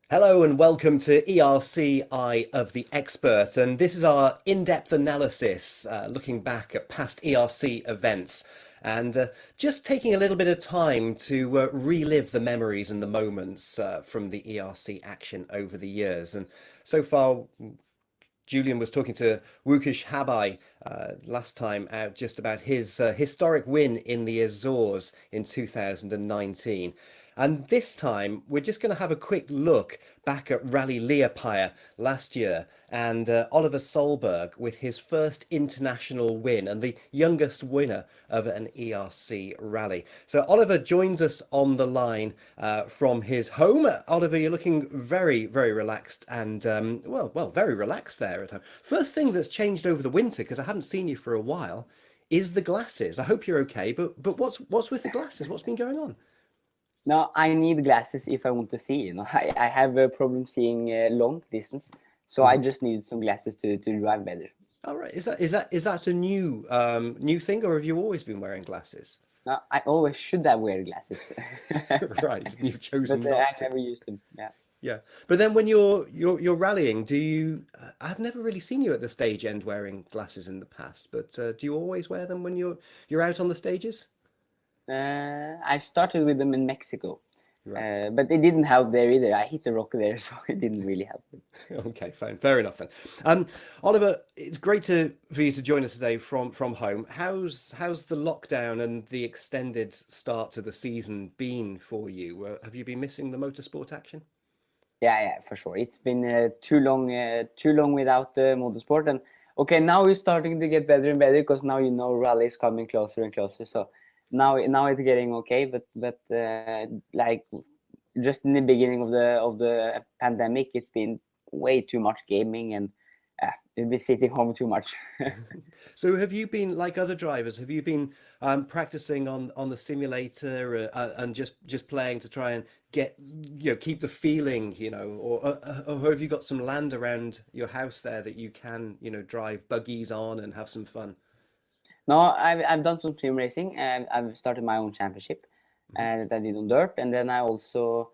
Hello and welcome to ERC Eye of the Expert. And this is our in-depth analysis looking back at past ERC events and just taking a little bit of time to relive the memories and the moments from the ERC action over the years. And so far, Julian was talking to Łukasz Habaj last time out just about his historic win in the Azores in 2019. And this time, we're just going to have a quick look back at Rally Liepāja last year and Oliver Solberg with his first international win and the youngest winner of an ERC rally. So Oliver joins us on the line from his home. Oliver, you're looking very, very relaxed and, very relaxed there at home. First thing that's changed over the winter, because I haven't seen you for a while, is the glasses. I hope you're okay, but what's with the glasses? What's been going on? No, I need glasses if I want to see. I have a problem seeing long distance, so I just need some glasses to drive better. All right. Is that a new thing, or have you always been wearing glasses? No, I always should have wear glasses, Right, and you've chosen but not I to. never used them. Yeah. Yeah, but then when you're rallying, do you? I've never really seen you at the stage end wearing glasses in the past, but do you always wear them when you're out on the stages? I started with them in Mexico, Right. but it didn't help there either. I hit the rock there, so it didn't really help. Okay, fine, fair enough then. Oliver, it's great for you to join us today from home. How's the lockdown and the extended start to the season been for you? Have you been missing the motorsport action? Yeah, for sure. It's been too long without the motorsport, and okay, now it's starting to get better and better because now rally is coming closer and closer. So now it's getting okay, but like just in the beginning of the pandemic, it's been way too much gaming and we've been sitting home too much. So have you been like other drivers? Have you been practicing on the simulator and just playing to try and get keep the feeling, or have you got some land around your house there that you can drive buggies on and have some fun? No, I've done some sim racing and I've started my own championship and I did on dirt, and then I also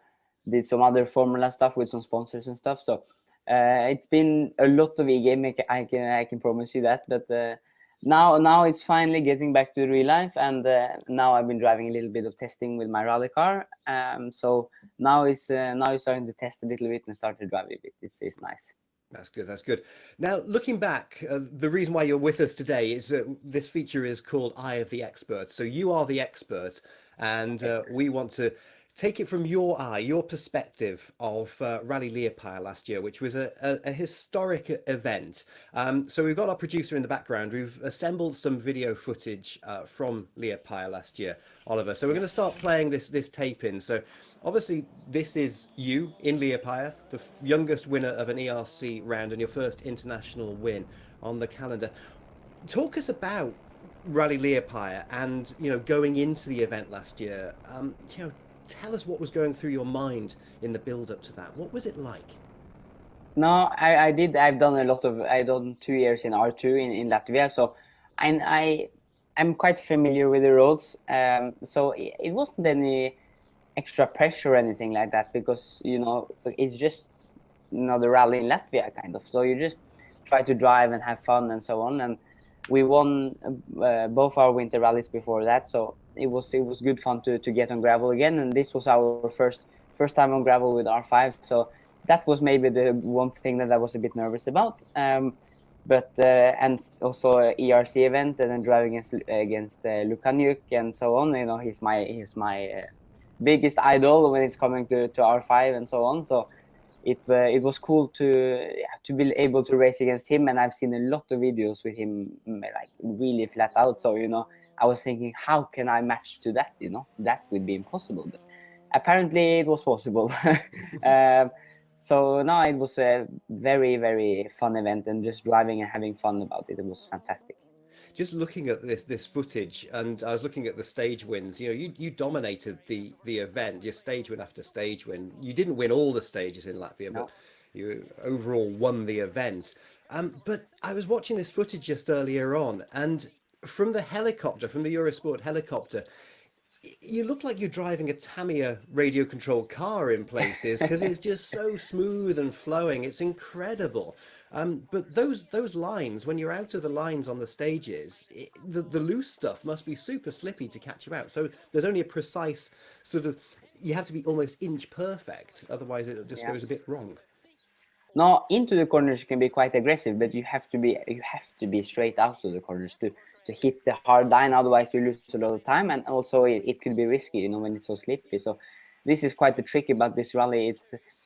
did some other formula stuff with some sponsors and stuff. So it's been a lot of e-game. I can promise you that. But now it's finally getting back to real life, and now I've been driving a little bit of testing with my rally car. So now it's starting to test a little bit and start to drive a bit. It's nice. That's good. That's good. Now, looking back, the reason why you're with us today is that this feature is called Eye of the Expert. So you are the expert, and we want to take it from your eye, your perspective of Rally Liepāja last year, which was a historic event. So we've got our producer in the background. We've assembled some video footage from Liepāja last year, Oliver. So we're going to start playing this tape in. So obviously, this is you in Liepāja, the youngest winner of an ERC round and your first international win on the calendar. Talk us about Rally Liepāja and going into the event last year. Tell us what was going through your mind in the build up to that. What was it like? No, I did. I've done 2 years in R2 in Latvia, so I'm quite familiar with the roads. So it wasn't any extra pressure or anything like that because it's just the rally in Latvia kind of. So you just try to drive and have fun and so on. And we won both our winter rallies before that, so it was good fun to get on gravel again. And this was our first time on gravel with R5. So that was maybe the one thing that I was a bit nervous about. But and also a ERC event and then driving against Lukanyuk and so on. He's my biggest idol when it's coming to R5 and so on. So it was cool to be able to race against him, and I've seen a lot of videos with him like really flat out. So I was thinking, how can I match to that? That would be impossible, but apparently it was possible. um, so now it was a very, very fun event, and just driving and having fun about it. It was fantastic. Just looking at this footage, and I was looking at the stage wins. You dominated the event, your stage win after stage win. You didn't win all the stages in Latvia, but No. you overall won the event. But I was watching this footage just earlier on, and from the helicopter, from the Eurosport helicopter, You look like you're driving a Tamiya radio controlled car in places because it's just so smooth and flowing. It's incredible. But those lines, when you're out of the lines on the stages, the loose stuff must be super slippy to catch you out. So there's only a precise sort of, you have to be almost inch perfect, otherwise it just Yeah. goes a bit wrong. Now into the corners you can be quite aggressive, but you have to be straight out of the corners to hit the hard line. Otherwise, you lose a lot of time, and also it could be risky, you know, when it's so slippy. So this is quite the trick about this rally.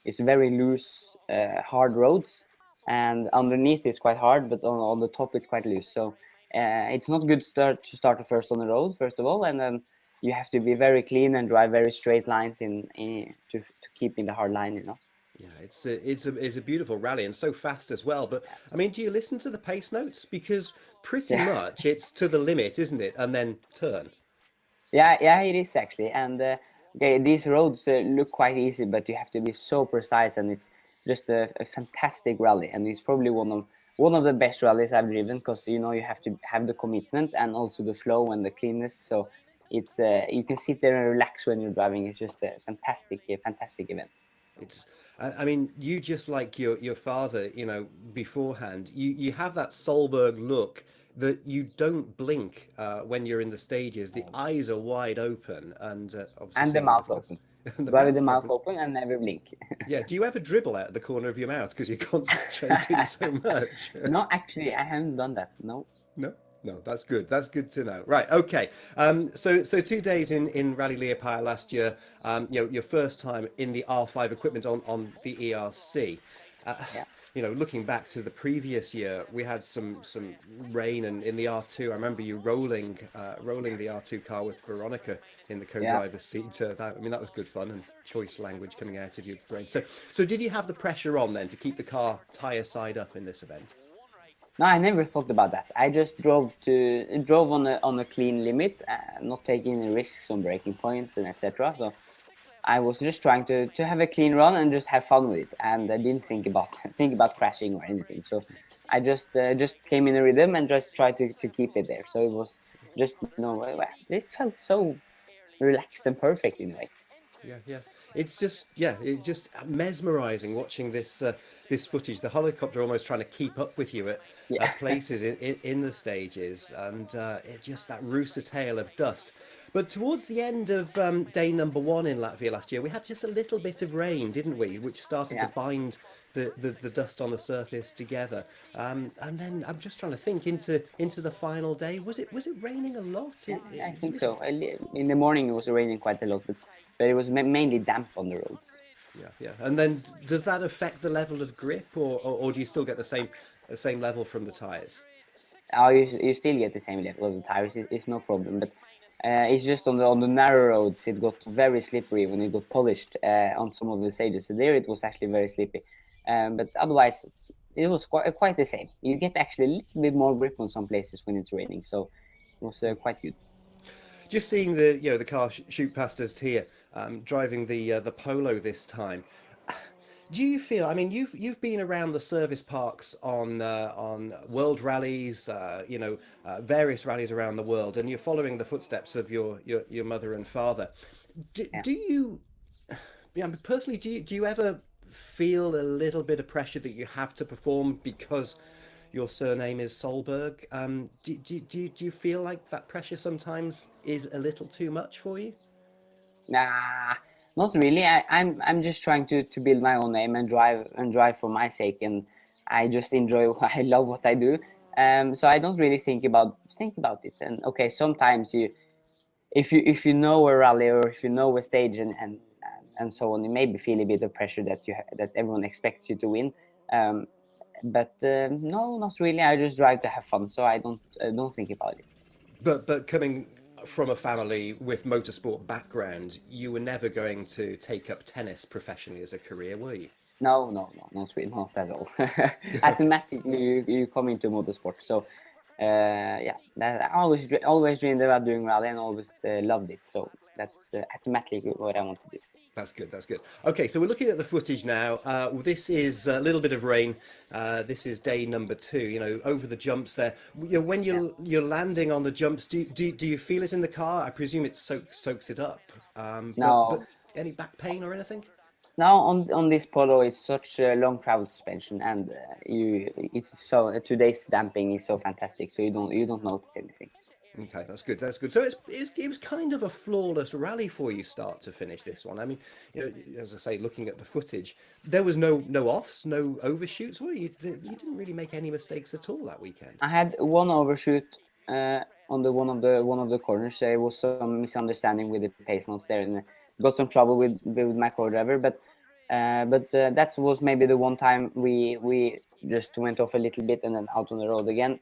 It's very loose, hard roads, and underneath it's quite hard, but on the top it's quite loose. So it's not good to start first on the road first of all, and then you have to be very clean and drive very straight lines to keep in the hard line, you know. Yeah, it's a beautiful rally and so fast as well. But I mean, do you listen to the pace notes? Because pretty Yeah. much it's to the limit, isn't it? And then turn. Yeah, it is actually. And okay, these roads look quite easy, but you have to be so precise, and it's just a fantastic rally. And it's probably one of the best rallies I've driven because you know you have to have the commitment and also the flow and the cleanness. So it's you can sit there and relax when you're driving. It's just a fantastic event. It's, I mean, you just like your father, you know, beforehand, you have that Solberg look that you don't blink when you're in the stages. The eyes are wide open, and obviously And the same with mouth the open. and the Drive with the mouth mouth open. open and never blink. Yeah. Do you ever dribble out of the corner of your mouth because you're concentrating so much? No, actually, I haven't done that. No. No, no, that's good. That's good to know. Right, okay. So 2 days in Rally Liepāja last year. You know, your first time in the R5 equipment on the ERC. Uh, Yeah. looking back to the previous year, we had some rain, and in the R2, I remember you rolling the R2 car with Veronica in the Yeah. co-driver's seat. I mean, that was good fun and choice language coming out of your brain. So did you have the pressure on then to keep the car tire side up in this event? No, I never thought about that. I just drove on a clean limit, not taking any risks on breaking points and etc. So I was just trying to have a clean run and just have fun with it, and I didn't think about think about crashing or anything. So I just came in a rhythm and just tried to keep it there. So it was just it felt so relaxed and perfect in a way. Yeah, yeah. It's just mesmerizing watching this footage. The helicopter almost trying to keep up with you Yeah, at places in the stages, and it just that rooster tail of dust. But towards the end of day number one in Latvia last year, we had just a little bit of rain, didn't we? Which started to yeah, bind the dust on the surface together. And then I'm just trying to think into the final day. Was it raining a lot? yeah. It I was a think little so. bit. In the morning it was raining quite a lot, but it was mainly damp on the roads. Yeah, yeah. And then does that affect the level of grip, or do you still get the same level from the tires? Oh, you still get the same level of the tires. It's no problem, but it's just on the narrow roads it got very slippery when it got polished on some of the stages. So there it was actually very slippy, but otherwise it was quite the same. You get actually a little bit more grip on some places when it's raining, so it was quite good. Just seeing the car shoot past us here, driving the Polo this time. Do you feel? I mean, you've been around the service parks on world rallies, various rallies around the world, and you're following the footsteps of your mother and father. Yeah. Do you? Yeah, personally, do you ever feel a little bit of pressure that you have to perform because your surname is Solberg? Do you feel like that pressure sometimes is a little too much for you? Nah, not really. I'm just trying to build my own name and drive for my sake, and I just enjoy. I love what I do. So I don't really think about it. And okay, sometimes if you know a rally or if you know a stage and so on, you maybe feel a bit of pressure that everyone expects you to win. Um, but no, not really. I just drive to have fun, so I don't think about it. But coming from a family with motorsport background, you were never going to take up tennis professionally as a career, were you? No, no, no, not really, not at all. Okay. Automatically, you come into motorsport. So, yeah, I always dreamed about doing rally and always loved it. So that's automatically what I want to do. That's good. That's good. Okay, so we're looking at the footage now. This is a little bit of rain. This is day number two. You know, over the jumps there. When Yeah. you're landing on the jumps, do you feel it in the car? I presume it soaks it up. But Now, any back pain or anything? now on this polo, it's such a long travel suspension, and it's so today's damping is so fantastic, so you don't notice anything. Okay, that's good. That's good. So it was kind of a flawless rally for you, start to finish. This one. I mean, you know, as I say, looking at the footage, there was no offs, no overshoots. Well, you didn't really make any mistakes at all that weekend. I had one overshoot on the one of the corners. There was some misunderstanding with the pace notes there, and got some trouble with my co-driver. But that was maybe the one time we just went off a little bit and then out on the road again.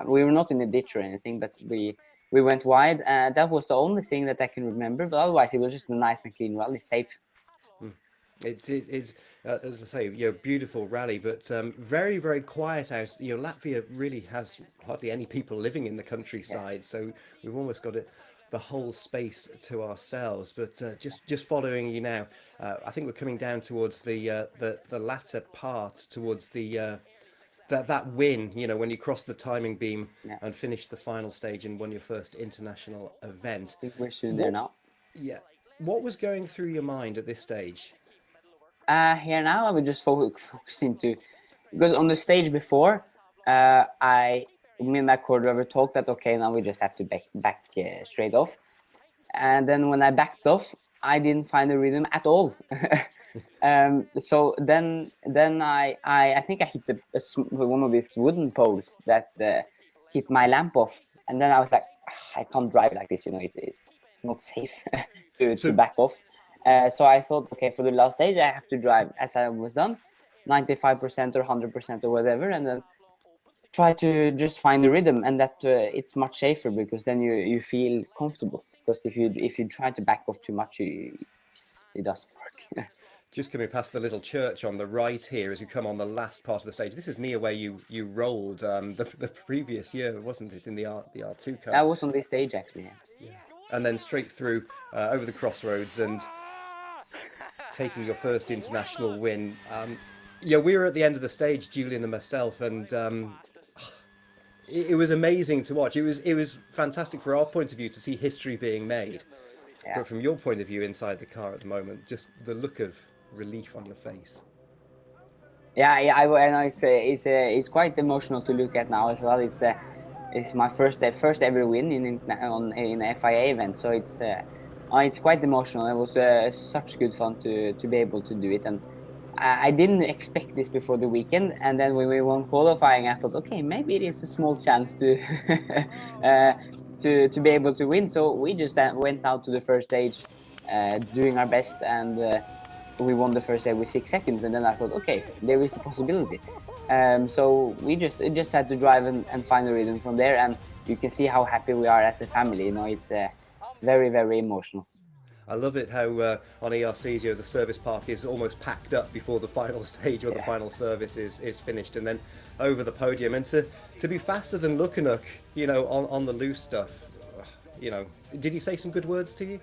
We were not in a ditch or anything, but we went wide. That was the only thing that I can remember. But otherwise, it was just a nice and clean rally, safe. It's as I say, you know, beautiful rally, but very quiet out. You know, Latvia really has hardly any people living in the Yeah. countryside, so we've almost got the whole space to ourselves. But just following you now, I think we're coming down towards the latter part, towards the that win. You know, when you cross the timing beam Yeah. and finish the final stage and won your first international event. I think we're soon there What, now. yeah, what was going through your mind at this stage? Here now, I would just focus into, because on the stage before, me and my co-driver talked that okay, now we just have to back straight off, and then when I backed off, I didn't find the rhythm at all. So then I think I hit one of these wooden poles that hit my lamp off, and then I was like, "Ah, I can't drive like this, it's not safe to So back off." So I thought, okay, for the last stage, I have to drive as I was done, 95% or 100% or whatever, and then try to just find the rhythm, and that it's much safer because then you feel comfortable. Because if you try to back off too much, it doesn't work. just coming past the little church on the right here as you come on the last part of the stage. This is near where you rolled the previous year, wasn't it, in the R2 That car? was on this stage actually. Yeah. And then straight through over the crossroads and taking your first international win. Yeah, we were at the end of the stage, Julian and myself, and it was amazing to watch. It was fantastic for our point of view to see history being made, Yeah. but from your point of view inside the car at the moment, just the look of relief on your face. Yeah, I know it's quite emotional to look at now as well. It's my first ever win in a FIA event, so it's quite emotional. It was such good fun to be able to do it, and I didn't expect this before the weekend. And then when we won qualifying, I thought, okay, maybe it is a small chance to uh, to be able to win. So we just went out to the first stage, doing our best, and we won the first day with 6 seconds, and then I thought, okay, there is a possibility. So we just had to drive and find the rhythm from there, and you can see how happy we are as a family. It's very emotional. I love it how on ERCs, you know, the service park is almost packed up before the final stage or the Yeah. final service is finished, and then over the podium, and to be faster than Lukanuk, you know, on the loose stuff. You know, did he say some good words to you?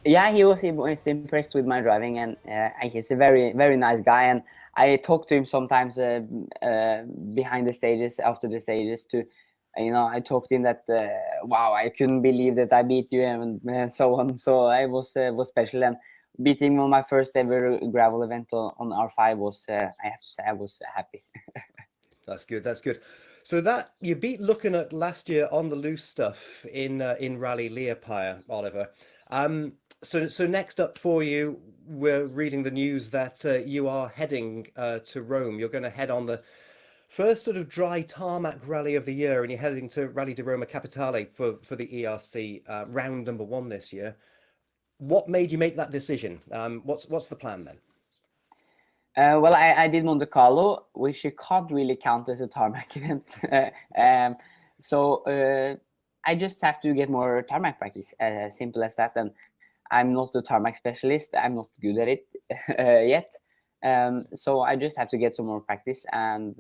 Yeah, he was impressed with my driving, and he's a very nice guy. And I talk to him sometimes behind the stages, after the stages, to I talked to him that wow, I couldn't believe that I beat you, and so on. So I was special, and beating on my first ever gravel event on R5 was I have to say I was happy. That's good. That's good. So that you beat Lukanuk last year on the loose stuff in Rally Liepāja, Oliver. So next up for you, we're reading the news that you are heading to Rome. You're going to head on the first sort of dry tarmac rally of the year, and you're heading to Rally di Roma Capitale for the ERC round number one this year. What made you make that decision? What's the plan then? Well, I did Monte Carlo, which you can't really count as a tarmac event. um, so I just have to get more tarmac practice, simple as that. And I'm not a tarmac specialist. I'm not good at it yet. So I just have to get some more practice. And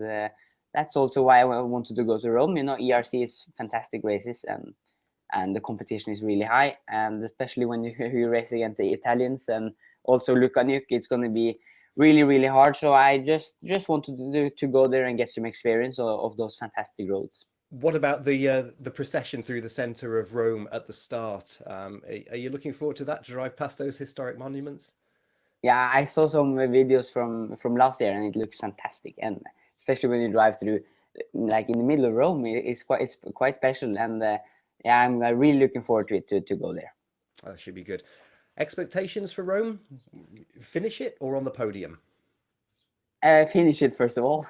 that's also why I wanted to go to Rome. ERC is fantastic races. And and the competition is really high, and especially when you race against the Italians and also Luca Nuke, it's going to be really hard. So I just wanted to go there and get some experience of those fantastic roads. What about the procession through the center of Rome at the start? Are you looking forward to that, to drive past those historic monuments? Yeah, I saw some videos from last year, and it looks fantastic. And especially when you drive through, like in the middle of Rome, it's quite special. And yeah, I'm really looking forward to it to go there. That should be good. Expectations for Rome? Finish it or on the podium? Finish it first of all.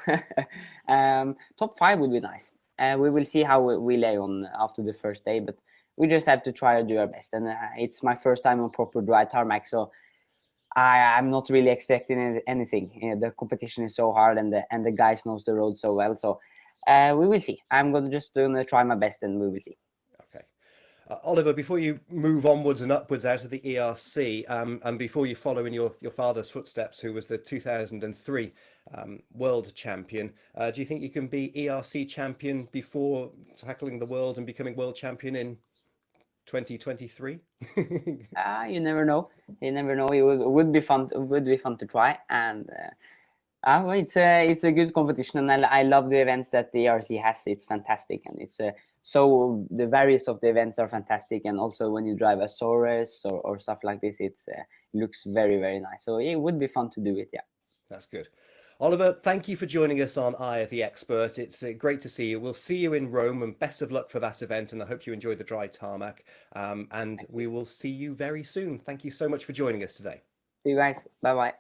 Top 5 would be nice. We will see how we lay on after the first day, but we just have to try to do our best. And it's my first time on proper dry tarmac, so I'm not really expecting anything. You know, the competition is so hard, and the guys knows the road so well. So we will see. I'm gonna try my best, and we will see. Okay. Oliver, before you move onwards and upwards out of the ERC, and before you follow in your father's footsteps, who was the 2003 world champion, do you think you can be ERC champion before tackling the world and becoming world champion in 2023? You never know. You never know. Would be fun. It would be fun to try. And well, it's a good competition, and I love the events that the ERC has. It's fantastic, and it's so the various of the events are fantastic. And also when you drive a Saurus or stuff like this, it looks very nice. So it would be fun to do it. Yeah. That's good. Oliver, thank you for joining us on Eye of the Expert. It's great to see you. We'll see you in Rome, and best of luck for that event. And I hope you enjoy the dry tarmac. And we will see you very soon. Thank you so much for joining us today. See you guys. Bye bye.